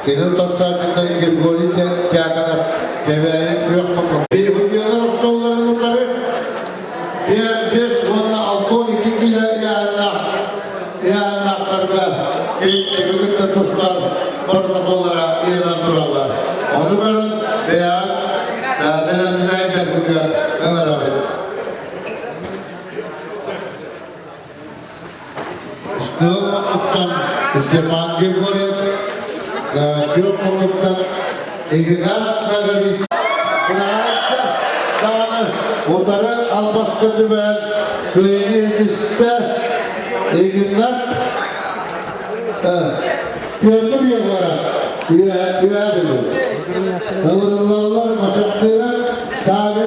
Genel tasarruftan Grigori Teatrı'na deveye yok mu? Bir hücreler ustaların muhtarı bir 5-12 kilo yağınaklarına ilk tatmışlar protokollara ilan durarlar. Onu böyle veya beğendiğine edermişler. Ömer abi. Sıkılmalıktan Stepan Grigori Gürmuluk'tan İlgigan Nagari Kınaatça Dağını Muhtarı Albaskı'nı ben Köyünü Edis'te İlgigan Gördüm yıllara Üyedim Kıvırlılar Maşakkı'na Tabi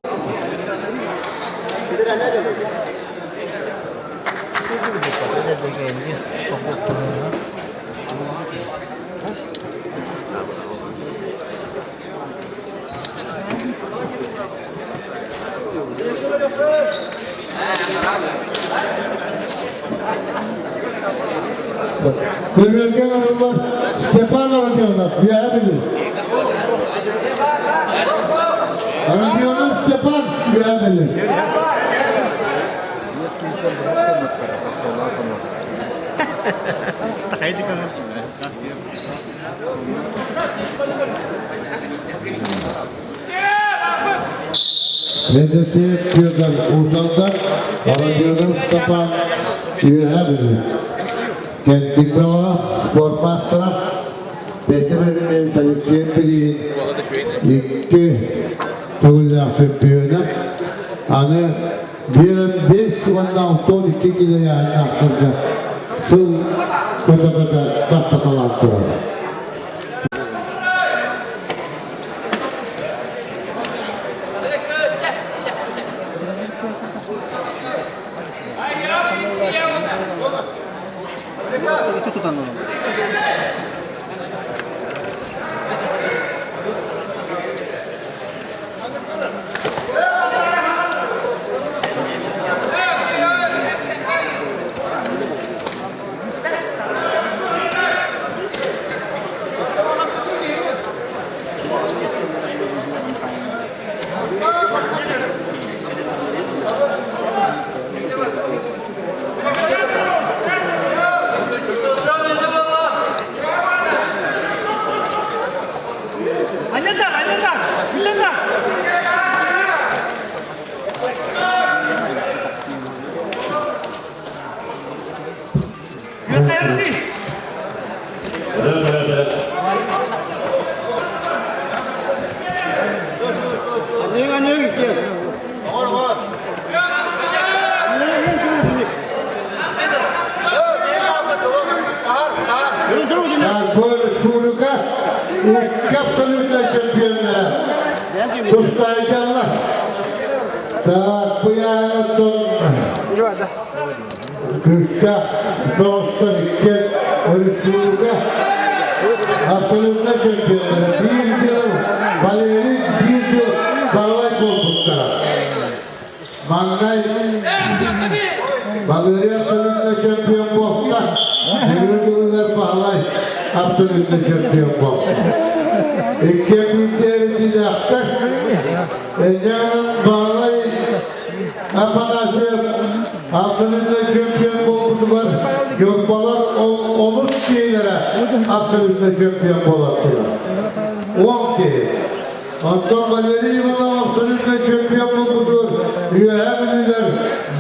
Bölgen hanımlar Stepan Aradiyonlar, üyebilir. Aradiyonlar Stepan, üyebilir. Medrese Kiyozan, Uğuzal'dan Aradiyonlar Stepan, üyebilir. Kentlik Bava, Spor Master'a Petrol'ün evlilikçi biri iki Tugullar şampiyonu Anı bir 5-12 kilo yani aksırdı Sıl kötü basta kalan durur. Itu tutan dulu. Absolutely şampiyonlar. Kustaycanlar. Bu yanıtın Kuşka Doğustan iki Respublika absolutely şampiyonlar. Bir yıl Valeri, bir yıl Balay koltukta. Mangay Valeri absolutely şampiyon bolta. Devletler Balay absolutely şampiyon bolta. İki binlerce yaptık. Jangan balay apa nasib absolutely şampiyon boldu var. Yok balar omuz şeylere absolutely şampiyon bolatıyor. 10 ki. Anton Valeri Ivanov absolutely şampiyon boldu. Üyeler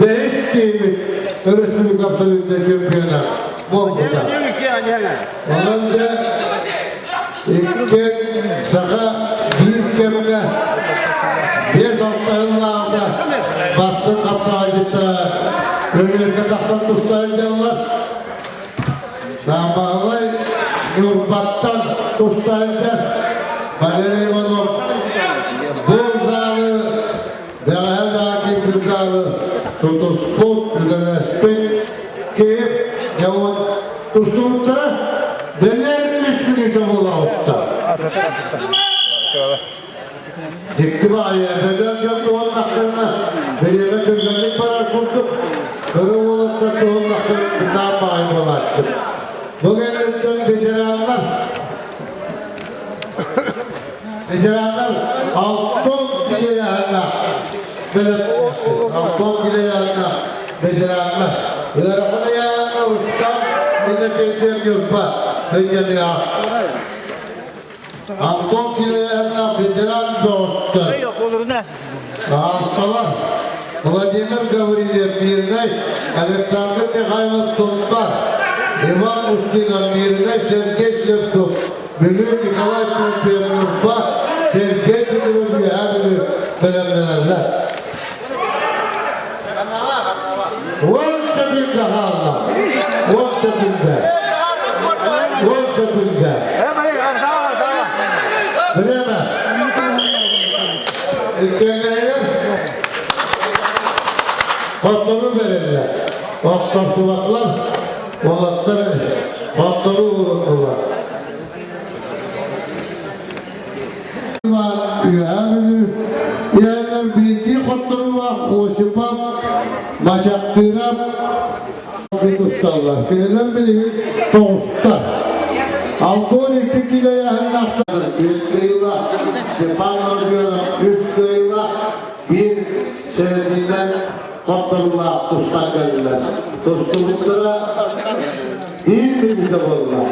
5 ki. Respublik absolutely şampiyonlar. Boldu. Onunca İlk saka bir kemine 5-6 yıllarda bastı kapsağa gittiler. Önlükte taksan tustayıncalar. Damağılay Nurbat'tan tustayıncar. Valeri Ivanov bu zalı Belhedaki bir zalı tutusput üdemespet ki yavun tustumuttara beler 3 minute ola usta. İktibaiye beden gördü onun hakkında belirle güvenlik para kurduk. Kırım olasıda onun hakkında daha bağımlılaştık. Bu gelenetten becerenler Veteranlar Altın Gileyan'la Altın Gileyan'la veteranlar Irak'ın yanına uçtan Medeketler Gülpa Hücceli Altın Gileyan'la veteran dostlar Yok olur ne? Alttalar Vladimir Gavrilev Mirnay Aleksandr Mikhailov Tuntar Ivan Ustinov Mirnay Sergey Sleptov Bülür Nikolay Turpiyev'Nurpa Sergey Tülürü'yü hepini belemlenenler. 10 sekünde kalma. 10 sekünde. 10 sekünde. Bileme. İlkenler kontrolü verirler. Kontrol sıvatlar olatları kontrolü vururlar. Yerler binti kontrolü o şıpap maçaktırap bir ustallar. Köyler bileyim dostlar. 6-12 kilo yakınlaştırır. 100 kıyıla, Stepan diyorum, 100 kıyıla bir senedinden kontrolüla ustan geldiler. Dostluklara bir bize oldular.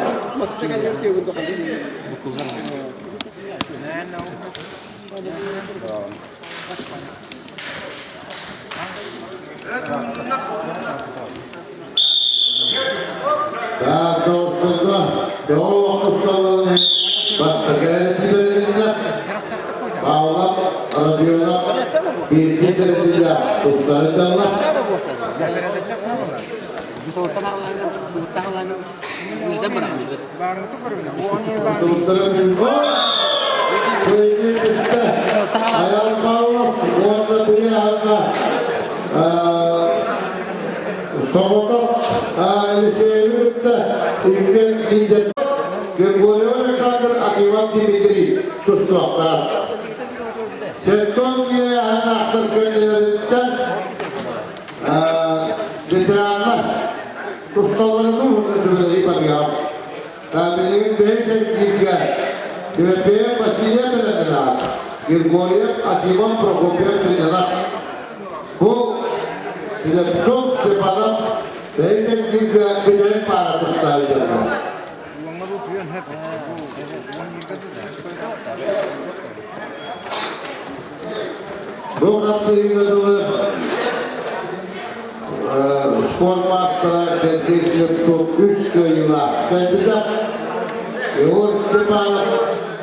Daha dostluklar, yoğun ustalarını başka gayreti belirinde ağlam, aradiyolar, bir teseletiyle ustaları da var. Dostlarım bir var. Köyde işte ayağım bağlı, bu arada biri ağırla. Soğudum, şeyimi bitti. İlk ince. Gölgölü Alexander Akivam Dimitri. Tuzluklar. Serton diye anahtar kendilerinden veteranlar. Tuzluklarını vurdu iyi bakıyor. Benim beşer bilgiler. Güvepe'ye Vasiliye belendiler. Gölgölü Akivam Prokopyev Trinyalar. Bu Silepson Stepanov beşer bilgiler para tutlarıydı. Bu nasıl yıldırılır? Spor maçlara tedbirli top 3 köyüyle tedbirler. Yavuz Stepanov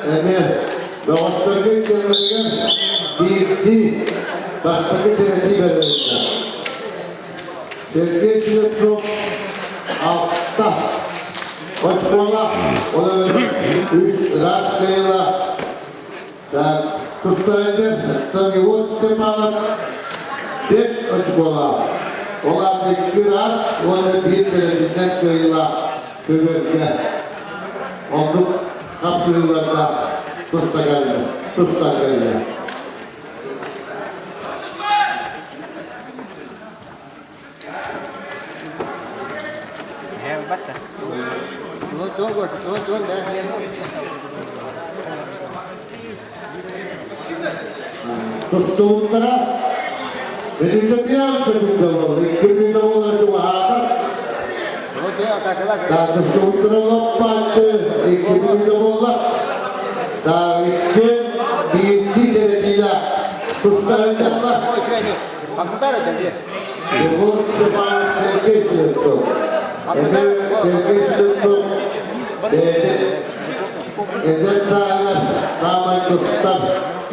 Emir Doğuştaki kendine bitti. Baştaki senesi belirlediler. Tedbirli top altta. Koçbola ona öyle 3 rast köyüyle Kustayınca Yavuz Stepanov 5 Koçbola. Onlar bir rast, onlar bir senesinden köyüyle köbürge. Onluk kapsüllerinde Tusta geldi. Tusta geldi. Tusta Uttara benim de bir an çabukta oldu. İlk bir de oldu vardı. Daha Tusta Uttara loppattı. İlk bir de oldu. Daha iki birinci senediyle Tusta Uttara Yavuz Stepanov Sergey Sleptov. Emir Sergey Sleptov Ezel sahiler, Namay Kustar,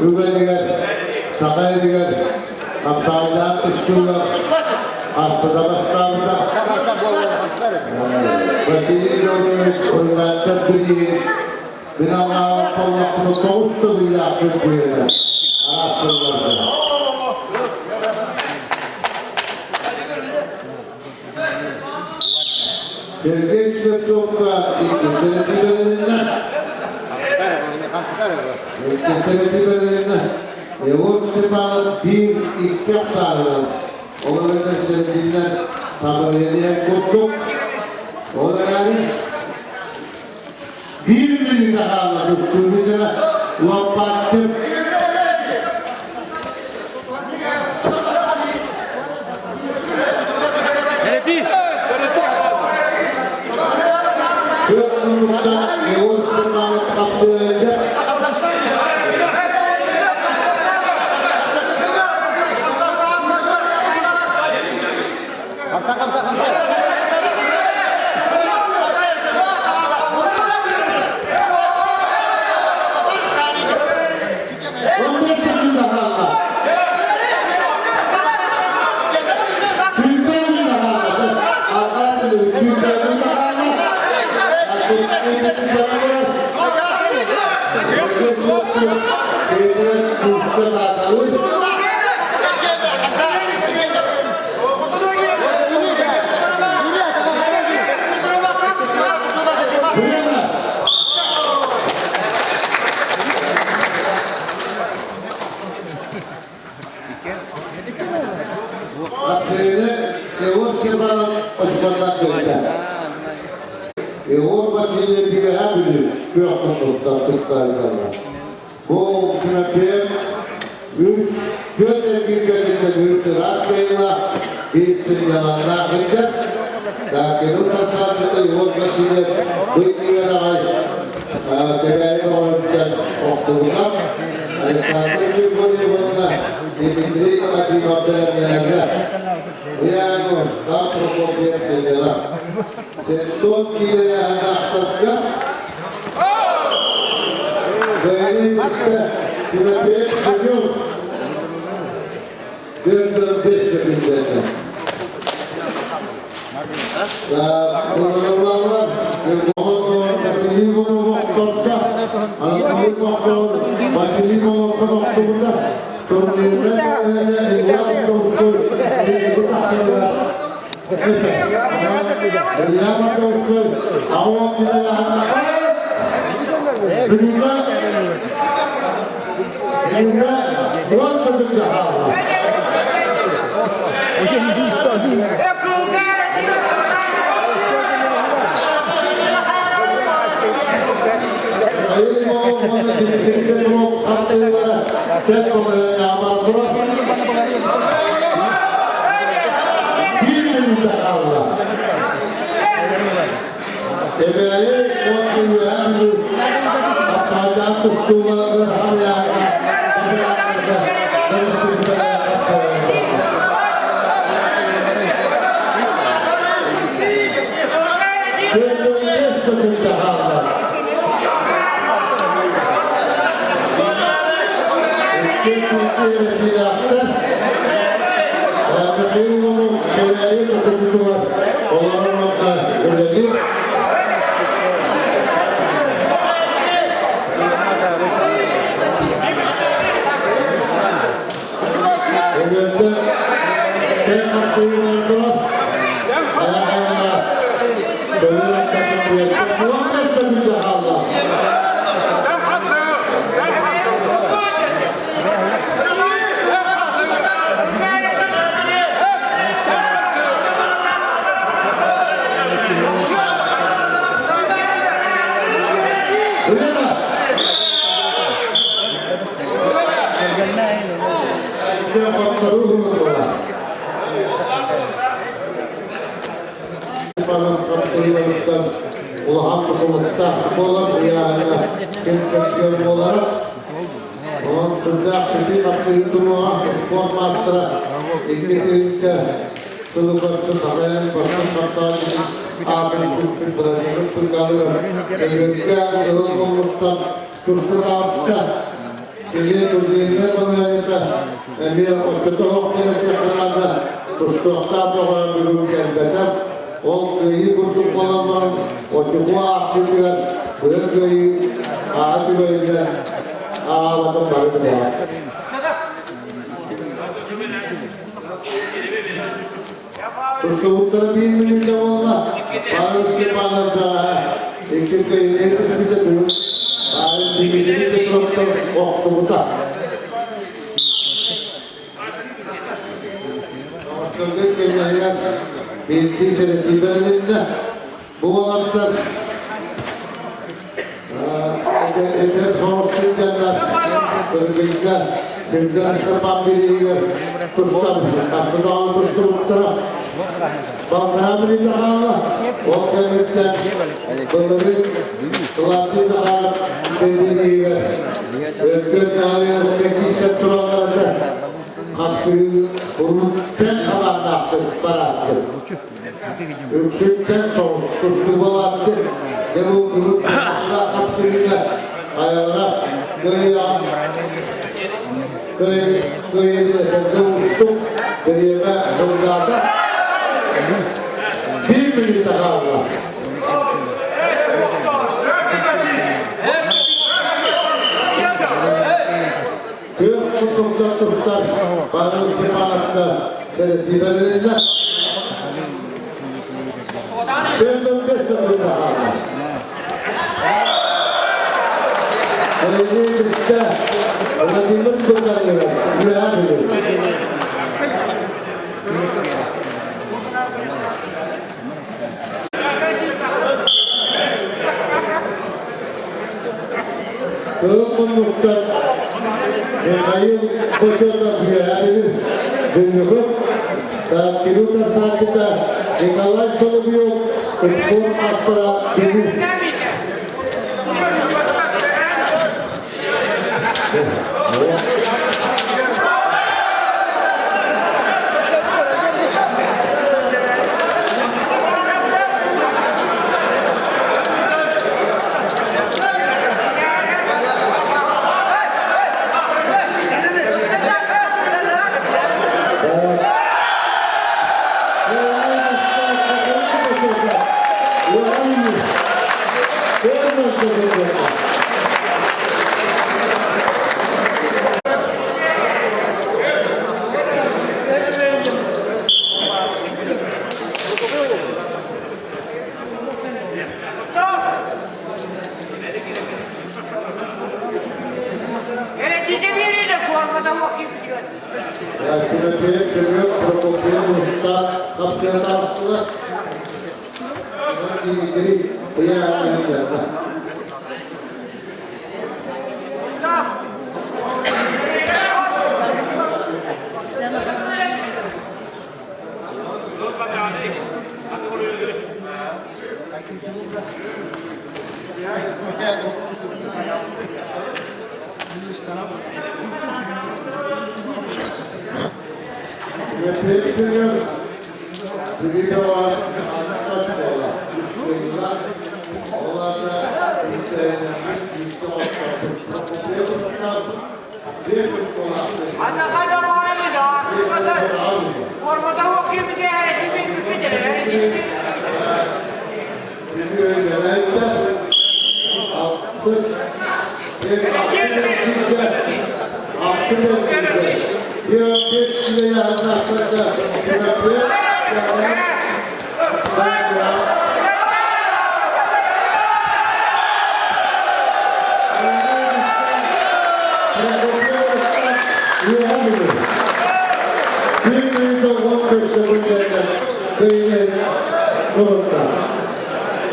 Üveliger, Sakayeliger, Kapsaylar, Üstüller, Hastada Başlarında, Vasili Doğru'yu Oyunlar Biri, Binanlar Kollaklı Toğustu bir yakın büyüler, araştırmalarda. Sergey Sleptov'da İlk seneti belirlerinden Yavuz Stepanov bir ilk sağlanan onların da senetinden sabırlıya kurtulduk. O da yani 1 bir daha üstümüzüne lompattım. Dört yumrukta Yavuz Kırman'ın kapsayınca Yavuz Kırman'ın açıklarından göreceğim. Yavuz Basile bir her biri bir akımlıkta tutarlarla. Bu künefeye göz erkeklerinde büyüktür hastayla bir yalanlar gidecek. Lakin o tasarrıda Yavuz Basile bıyıklıya da ay. Tebeği olacak oktuğuna. Esnafı bir voleybolda Dimitri Kamak'ın ortalarında yani daha propaganda şeyler. Sen kiloya anahtarlık. Böyle işte künefeye çıkıyor. Gördüğüm kesinlikle. Daha kullanılanlar bunu Vasili bunu vaktorda Anadolu vaktor Vasili bunu vaktorda Turunlarında Yavuz Kırman'ın Tebeği o yüzden sadece kustuğuna hala Ulan hukumutta olan yani kim olarak onun sudah sedih tapi itu semua formastra ikut Sulukan sampai pasal akan berani berkali ketika dalam komunitas kursusnya ini tujuannya pemerintah dia ketua penelitian kursus apa orang birukan betul o köyü kurtup olanlar o çubuğa aktifler böyle köyü ağacı böyle ağladım barıdı ya. Kurtulukları bir minimde olma. Bağız kırmadan sonra ekip köyü bir de durun. Bağız bir minimde kurtuluk oktuğunda. Kırgın köyüne bir sene tiberliğinde bu olanlar Eder Soğuk'tan Örgütler, Türkler Sıpan Birliği, Kuşlar, Kapıdan Kuşlar, Bankara Birliği Dağı'na, Volkanistler, Bunları, Kılatı Dağı'na Birliği, Özgür Dağı'na Mekis'e Turalar'da, Kapıyı Kuruluk'tan kalanlattı, barattı. Öksükten sonra Kuşlubalar'da, Yavu Kuruluk'ta Kapıyı'na, Ayalara, köye uçtuk, geriye Bölga'da bir minute kaldı. Kök tutukta tutlar, barın semanatında tibelerinler. Ben 5 minute kaldı. Öyle işte, öğretilmek kurtarıyor, güya bilir. Kırılmanlıkta, ayın koşarda güya bilir. Günlükü, kilometre saatinde Nikolay Solubiyo, spor maçlara bilir.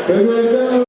Давай, давай.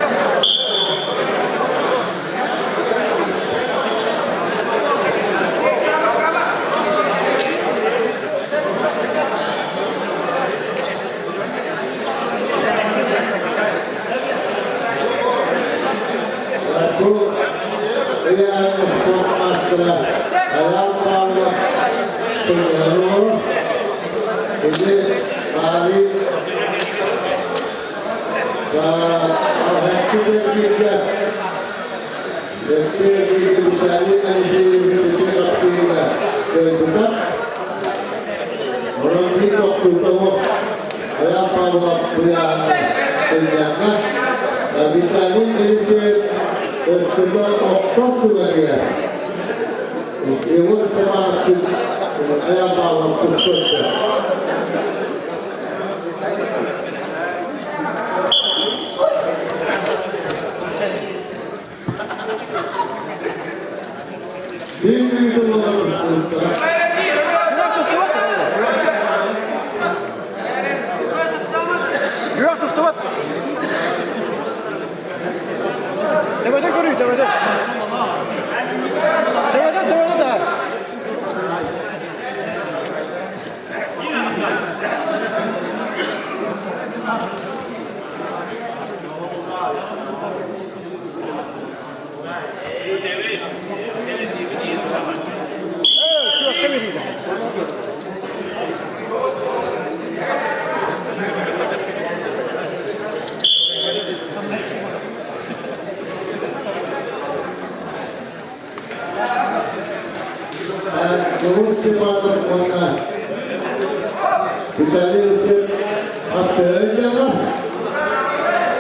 Yavuz Sebahat'ın koyuna. Güzelliği için attıracaklar.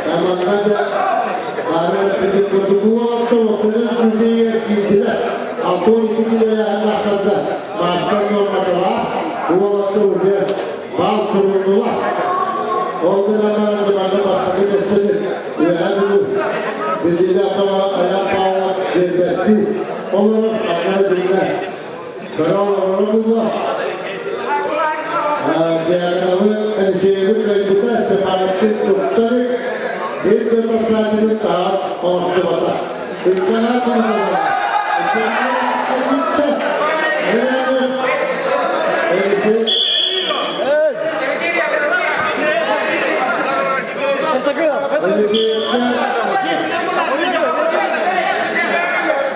Zamanlarda Ağrı'da bir kurdu bu vakti okulun müziğe gittiler. 6-12 liraya anlattırdı. Maaşlar olmadı var. Bu vakti oraya bal sorumlular. Oldu zamanında bana başka destedir. Ve hem bu biziyle ayak bağlı devletti. Onların akıllarında. Kararları buldular. Diğerleri şehir kayıtında sefaretli tutları bir de tasarrufun daha konuştuğunda. İlkana konuştuğunda.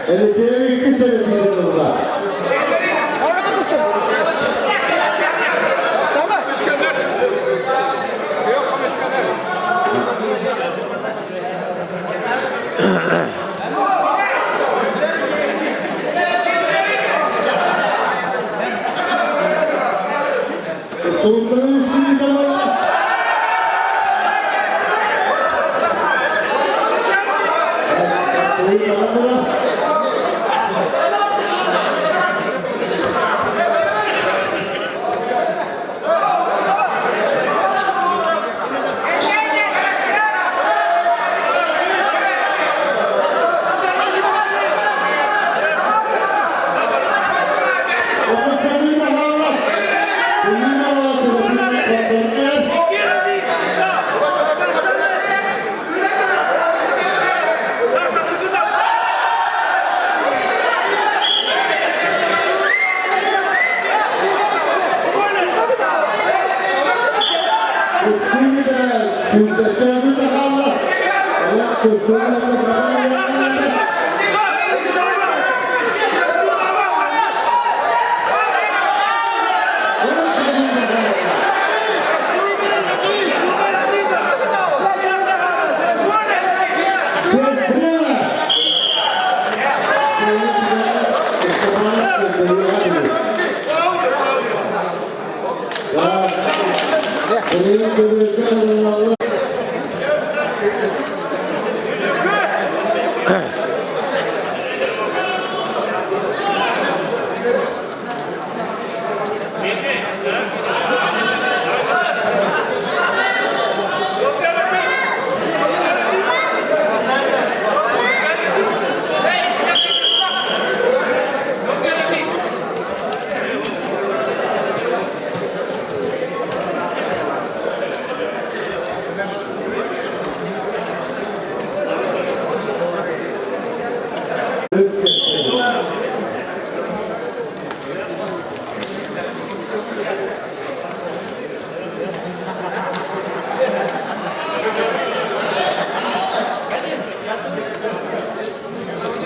Elçileri 2 sene diyorlar. Sultanın üstünü kameraya.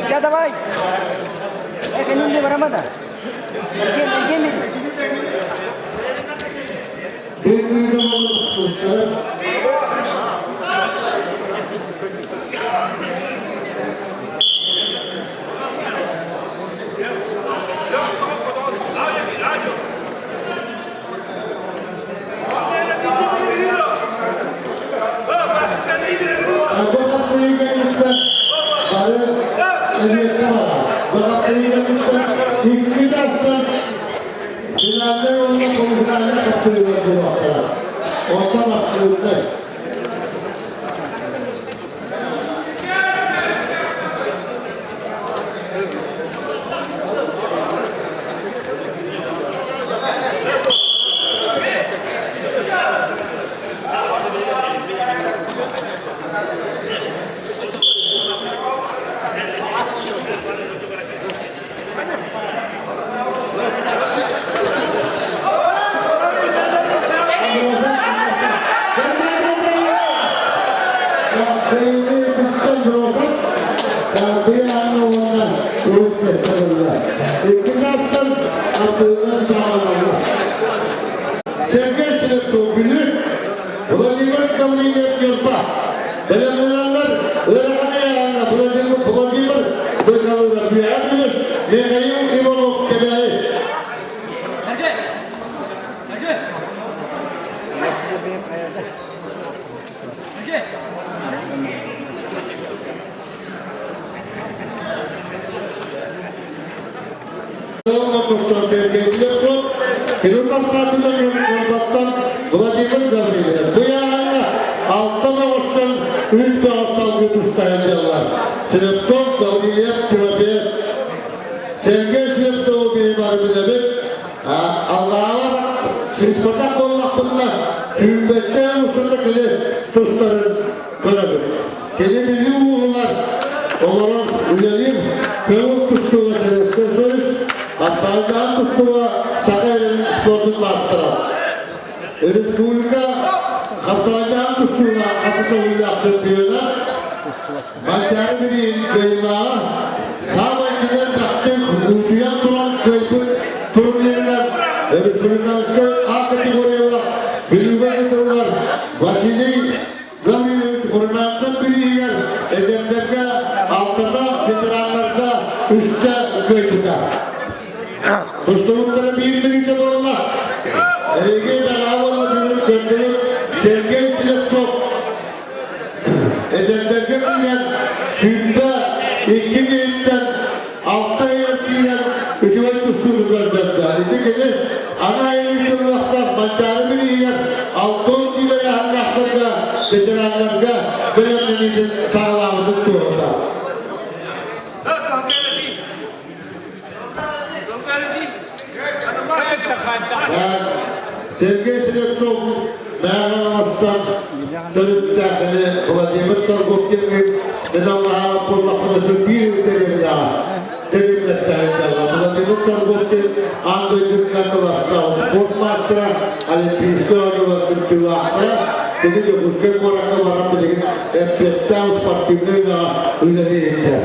Ya давай. Que no me baramada. ¿Quién me? Finalde onunla konuşmalarına katılıyorlar bu vaktiler. Orta başlığında. Muhtar Sergey'de yok. Kilomaz saatinin kontaktan Vladimir Gavriyev. Bu yana altta Ağustos'tan 3 Ağustos'tan götürstayacaklar. Sınıftan Gavriyev Turabiyev. Sergey sınıfta o benim arabidemim. Allah'a var. Sınıfta kollak bunlar. Sümbette Ağustos'ta kili tustların körabir. Kili milli uğurlar. Onların üyelim. Köyün tustuğu meselesi söz. Hatta tustuğu Sakay'ın sportun bastıran. Respublika Kaptacağın tustuğuna kasıtlı yaptığım diyorlar. Maçları birinin köyünağı Sağbaykiler baktım. Uçuyan duran köyün turnirler. Respublika'nın A kategoriyalar. Bilgi var. Vasili Gavriyev Kurman'dan biri yer. Edemlerge altıda, veteranlarda üstte köyüde. Dostluklara bir boğula. Ege beraber dönüp döndürüp Sergey Çilekçok. Edemlerge bilen Sümbü 2000'den 6 ay etkilen 3 ay kusturdu gönderdi. Nitekim ana eğitim vaktar mancarı biri yer. Altın gideye anlahtırga veteranlarga belenmenizin sağlamı tuttu orada. Sergey Çilekçok Mağaramas'tan dönüp dahili Vladimir Tarkovkin'in Allah'a kurmaklısı bir ülkeleri daha terimlette inşallah. Vladimir Tarkovkin Andoy Türkler Kılas'ta sport maçtıra Olimpiyski oyuncular Türkçülü aktıra dedi ki Kuşken Korak'ta varan bilgin Etbette sportifliği daha üzeri eğitim.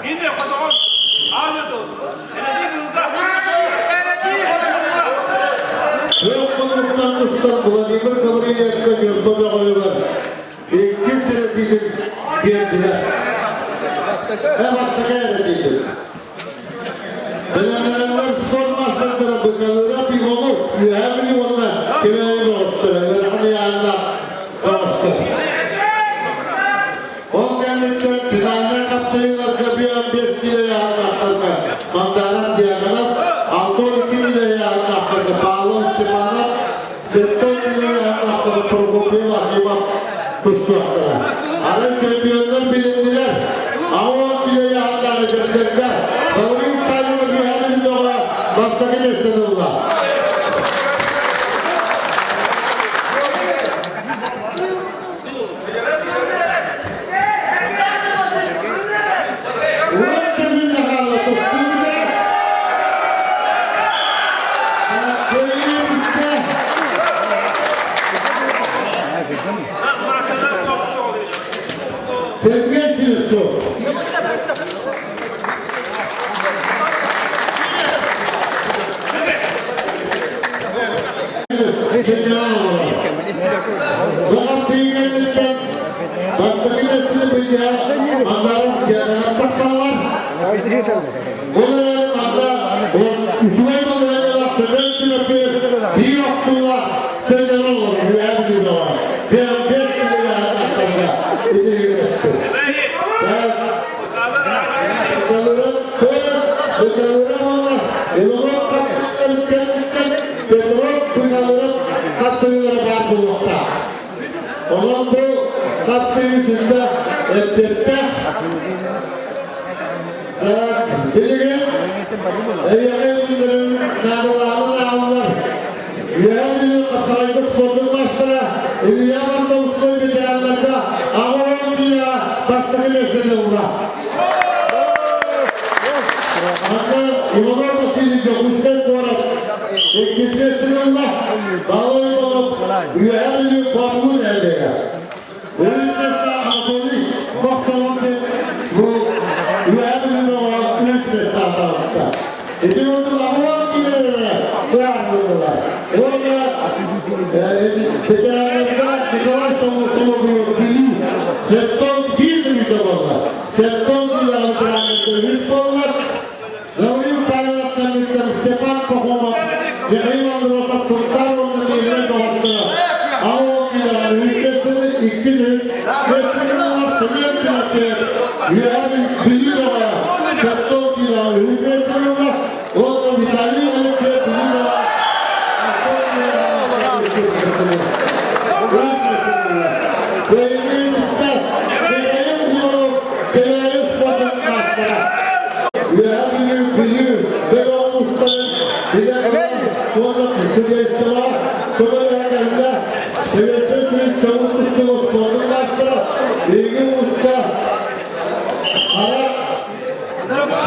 Yine kadar Ahmet oldu. Yokluğundan ustan Vladimir Gavriyev'e yurtbaba koyuyorlar. İki sene bizim geldiler. Hem hastaka eredildi. Belenler spor maçlarında bıkalıra bir konu. Yühemli onlar. Kimeyi boğuştular. Ve hani yanına boğuştular. On kendisinden finalde kaptırıyorlar. Bir 15 kilo yağını aktardı. Mandarat diyakalar. 6-12 kilo yağını aktardı. Bağlı uçumanlar. 70 kilo yağını aktardı. Prokopyev Akimov kustu aktardı. Arı şampiyonlar bilindiler. 10 kilo yağını aktardı. Kavrin sayılı mühendis doğa. Bastaki beslenirler. Sergey Çilekçok. Vakit teyinlenirken bastaki besini bilgiye mandarın diyarına taksanlar. Onlara manda Üsmey Malı'ya sebep tülöpü bir yoktuğuna senden olur. Bir zaman. Bir 5 kilo yaklaştığında İdiri gösterdi. Bekalırım onlar. Evoluk kapsınlar kendisinden petrol kuynalarım kapsınlar var bu nokta. Onun bu kapsın içinde ettirte bilgin Eyyakayınların nadalarını alırlar. Yühemli'nin kasarayda sportun başlara İlyaman Davutlu'yu bitirenlerinde Ağolun diye bastaki mesele uğra. Hatta İmanor Vasili'de Kuşken Korak Ekmesesi'nde bağlayıp olup Yühemli'nin babının eldeye. Üniversitesi Anadolu Baktalan'da bu Yühemli'nin olan üniversitesi Anadolu'da. Ediyordu Ağolun giderlere kıyardılar. Orada veteranlarında Nikolay Somos'u biliyor. Septon bir zamanlar. Septon diye antrenörde Hüsbollar. Gavriyev Sarılat'tan Stepan Pahomov. Yayın Andros'a Turklar onun eline doğrultular. Ağol gider. Hüsbetleri ikili. Hüsbetleri var. Sünnet yapıyor. Yühemli biliyor ya. Septon gider. Hüsbetleri var. Orada Vitali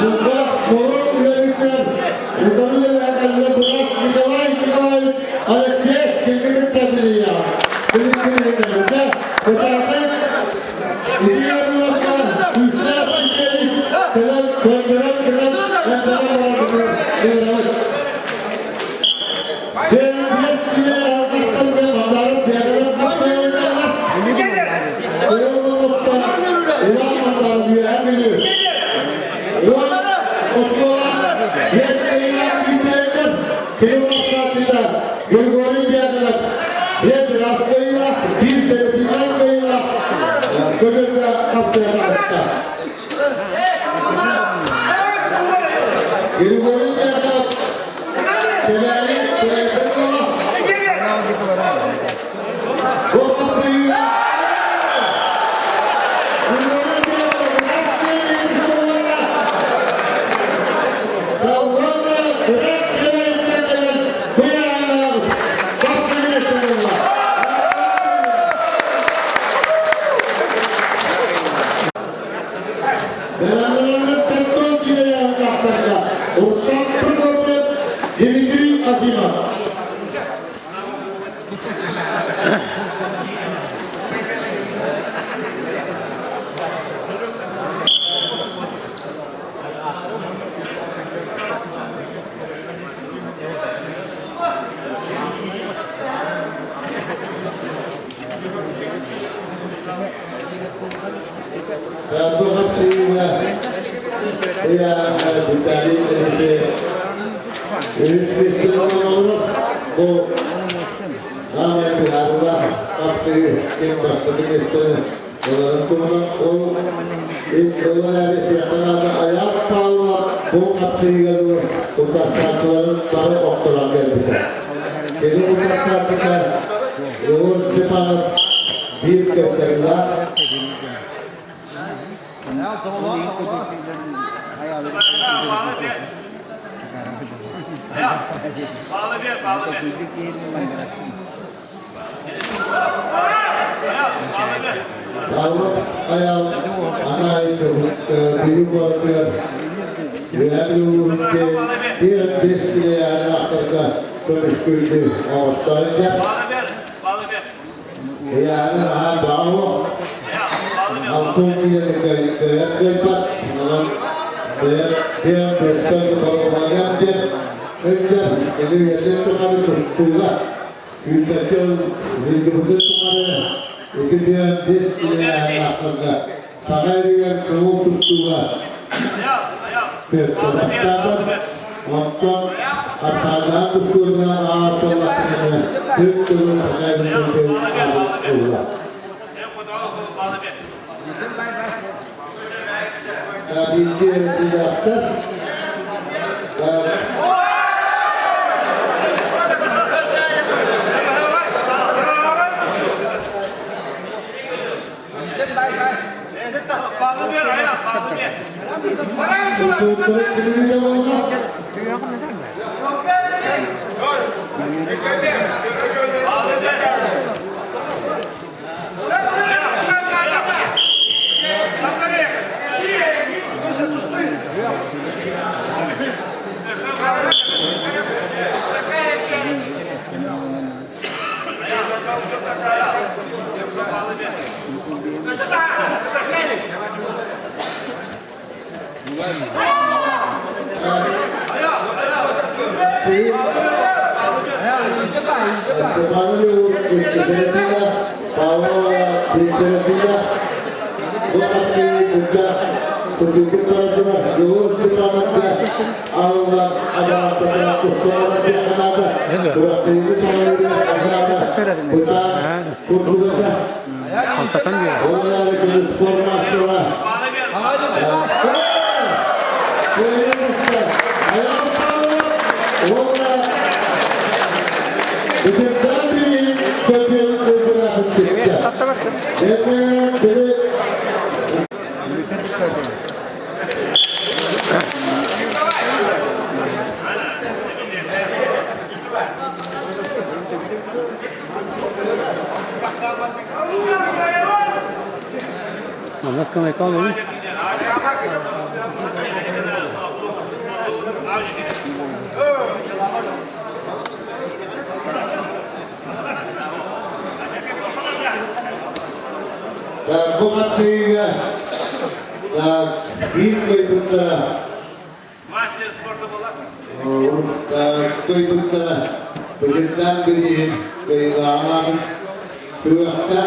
Burada Moruk üyelikler. Buradan üyelerle Burak Nikolay Alexey Kirgiz'in temsili ya. Kirgiz'in bu tarafta İki yarılaşlar, üstler, üstelik, kılan, döndüren, kılan, ve kılan var. Bir aldaktan ve pazarın piyadeler kapsayacaklar. Eyvallah, İvan pazarı diyor, her biliyor. Osmanlılar, yetmeyiler, gidecekler. Benim vaktiyle, Gülgol'ün piyadeler. Yet rastlayla, bir senesinden koyuyla. Gökyüzüne kapsayacaklar. Gülgol'ün piyadeler. Şelali, şelali sonra. Bu kapsayı. Dimitri Akimov. Bu hepsiyle bitali bu rahmetli Allah kapsayı kim başladık istedi. Onların kurulu o ilk yolları fiyatlarda ayak bağlar bu kapsayı geldi. Bu tasarruların sarı okturan geldi. Şimdi bu tasarrular Yavuz Stepanov bir köklerinde Bağlı bir. Kalau ayam anak itu dulu keluarga lalu dia dia anak terka terus kudu awalnya ya anak bawa langsung dia keempat dia berkata kalau banyak dia kerja ini dia tu kali bertugas kita hidup kemarin itu dia dia anak terka saya dia bertugas Untuk asalnya kurna apa lagi itu saya berdoa. Tapi dia tidak ter. Vamos a comer con él. Tokat şeyiyle büyük koyduklara Maçta sporda olan. koyduklara böcekten biri anamın sürekte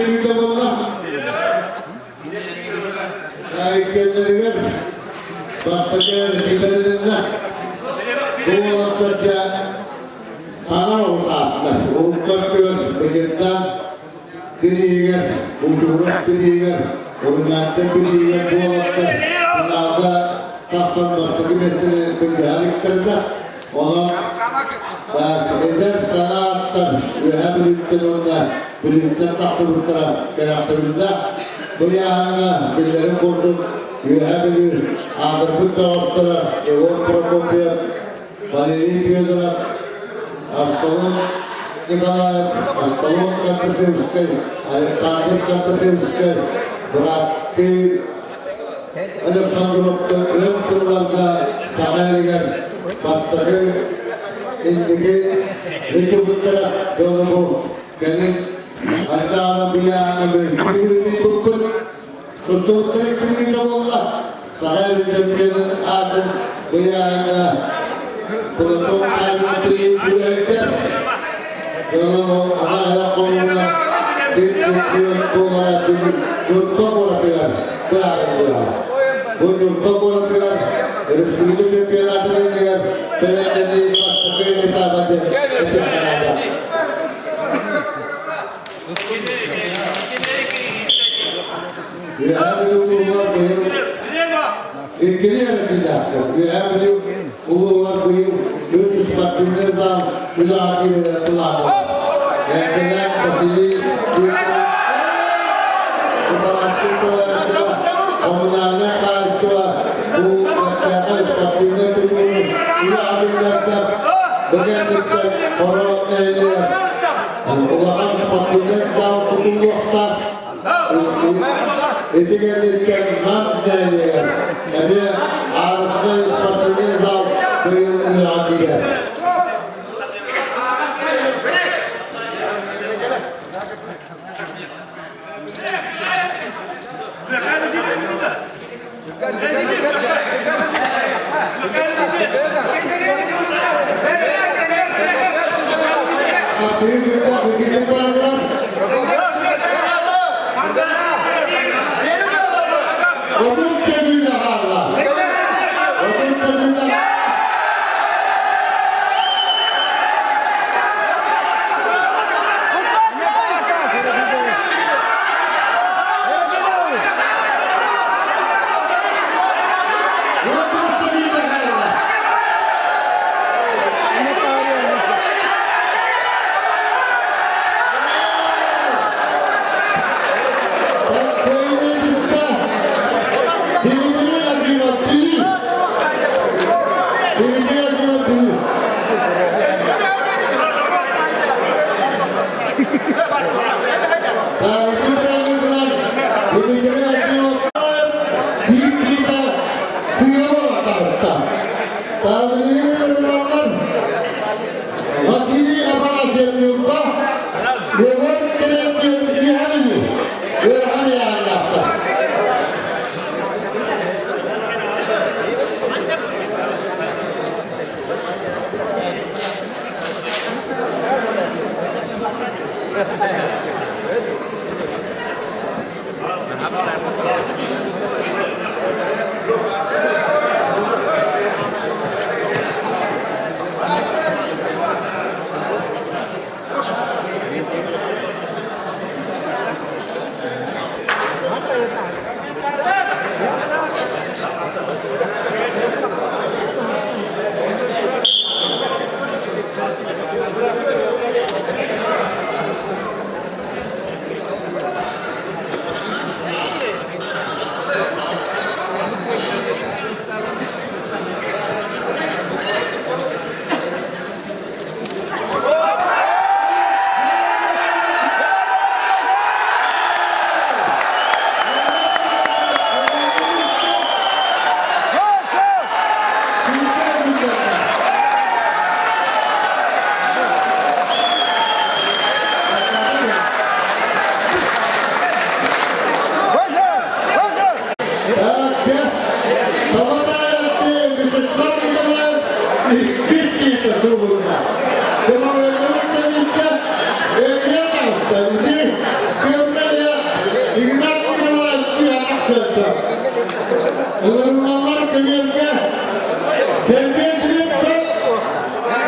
bir de bunlar kendileri baştaki yöneticilerinde bu olanlarca sana uzatlar. Uğurlar göz, böcekten bir yiyer, uçurak bir yiyer, organça bir yiyer bu olanlar. Bunlarda taksan baştaki mesleğini haliklerinde onu eder sanatlar ve hem birlikte taksırlıklara gerektiğinde bu yağına birileri kurdum ve hem bir ağırlık dağıttıra Evo Prokopyev, Valeri Fyodorov, Astalon Nikolaev, Astalon Kantasevskay, Alexander Kantasevskay, bıraktı Alexandrov'da ön turlarda Sakarya Bastırı indiki Rıkıbıttıra yolu bu. Benim Hatta bir yana bir tutun. Tutun kimliği kabullar. Sakarya Türkiye'nin adın bu yana Protokol sahibinin sürekli yolunu ana ayak koluna bir bu olarak bir yurtta uğraşıyorlar. Bu yarın bu yurtta uğraşıyorlar. Respublika Türkiye'nin diğer belediyeleri baştakıyla hitap edildi. You have to work with you. İlkili yönetimde yaptım. You have to work with you. Yurt ispatimde zam müdahale kullandım. Yerden basili komunalde karşıtı bu yapacağına ispatimde kurulur. Müdahalelerden bugünlükte korona ediyor. Ulaşan ispatimde zam tutulmakta. Etikellerken maddeler, tabi arasında ispatını zal koyulmuyor. Odun çözümle Allah. Odun çözümle.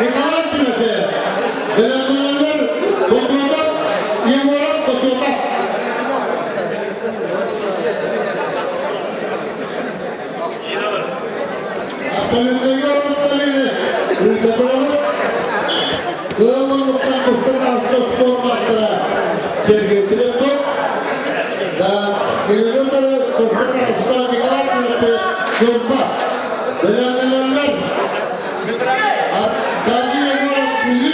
Nikalar kümete. Belediyeler koçotak, yemorak koçotak. Absolutely yorulmalı. Ülketoğlu. Kığılmanlıktan kustuk hasta spor maçlara. Sergisiyle çok. Da geliyorları kustuk hasta nikalar kümete. Yorulma. Belediyeler. Sadece yemorak bizi.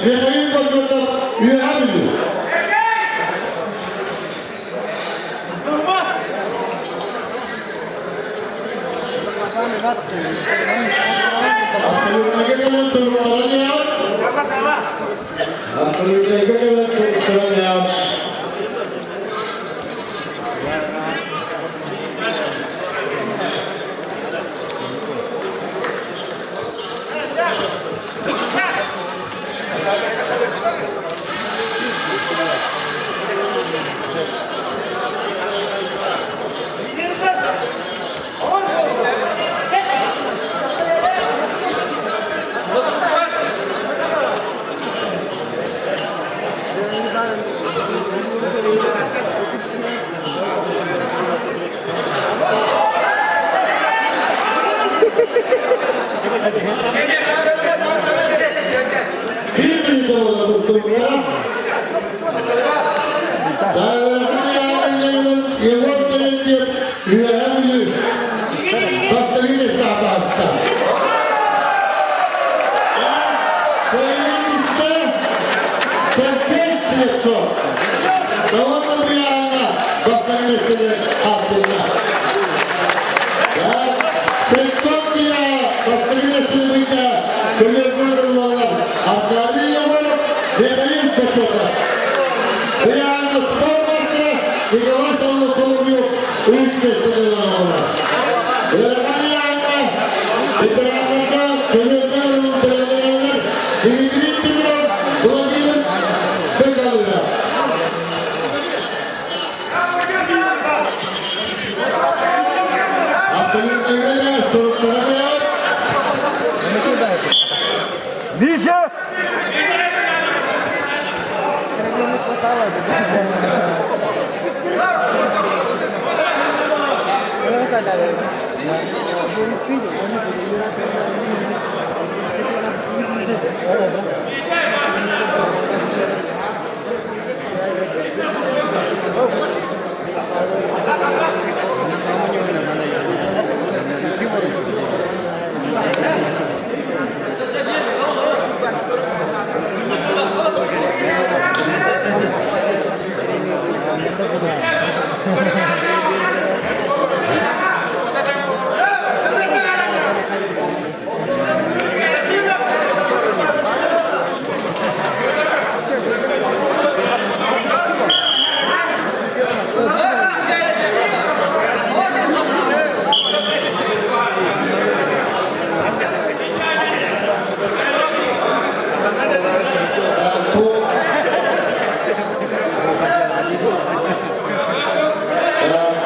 Nekayın koçotak üyebiliyor. Absolutely gelen sorunlarını yap. Absolutely gelen sorunlarını yap. Bir birlikte olan dostlarımlara davetini yapınca yevot gelince üyebiliyor. Hastalığı destekli hasta. Söyleyin iste serpek selektör. Devamlı bir anda hastalığı destekli altında. Ya sektör bile hastalığı destekli kömürlü olanlar hakları yaparım nekayın koçolar. Bir anda spor maçına nikalar sonu yok. Üç destekli olanlar. Böyle anda veteranlarda kömürlü olanlar belediyeler dimitrik biliyor. Bulabilir ve kalıyor. Absolutely öyle sorunlara da yok. Dice.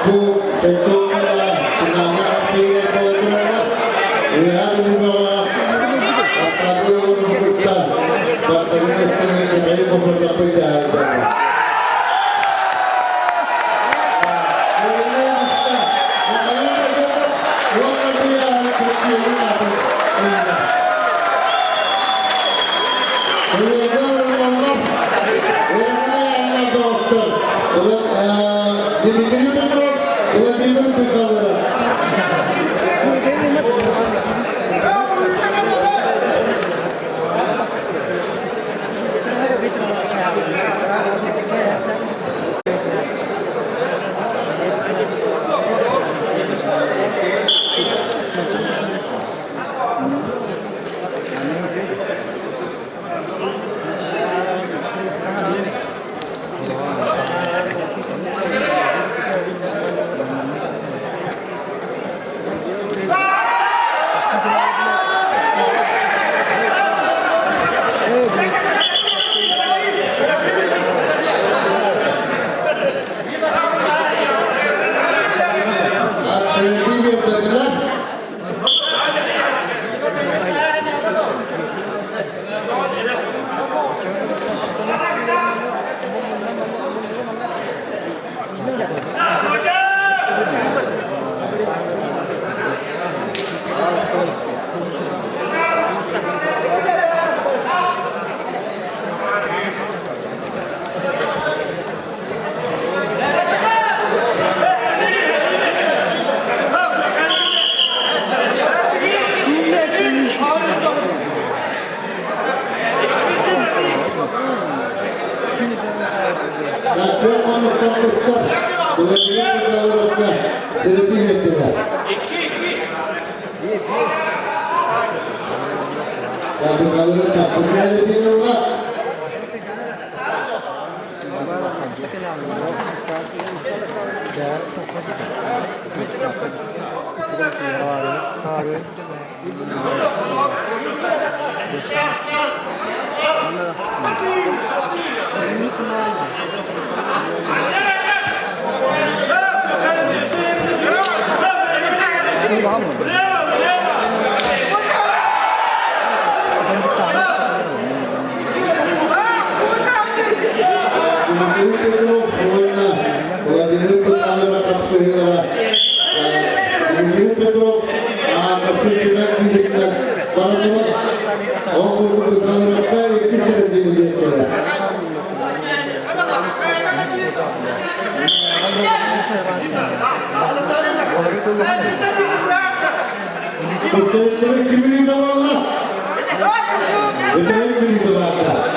Bu sektörler sinanlar aktiyle koydular. Üyeler bunlara hakları yorulmuşlar. Başlarının üstüne neyi kontrol yapacağız. Çok konuştan kuşlar. Kullanıcı kurallarında sırıtı yettiler. Ya bu kalırı kaptırmaya ediyorlar. Vladimir Putin'e kapsayılara Vladimir Petrov Kasırcı'dan birlikte Barat'ın 10 kurulu kanalında 2 senesini geçtiler. Kurtuluşları kimin zamanla? Öteyin kimin zamanla?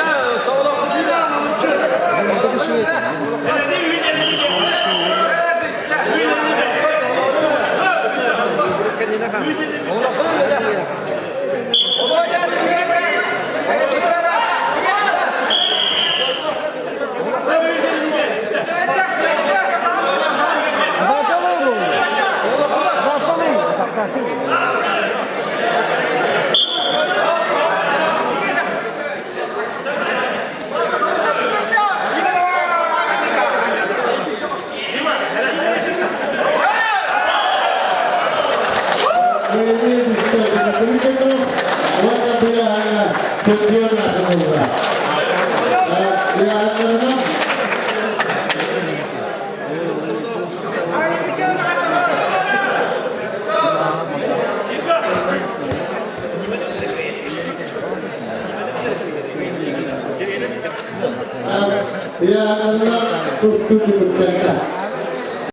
Ya Allah, terus tutup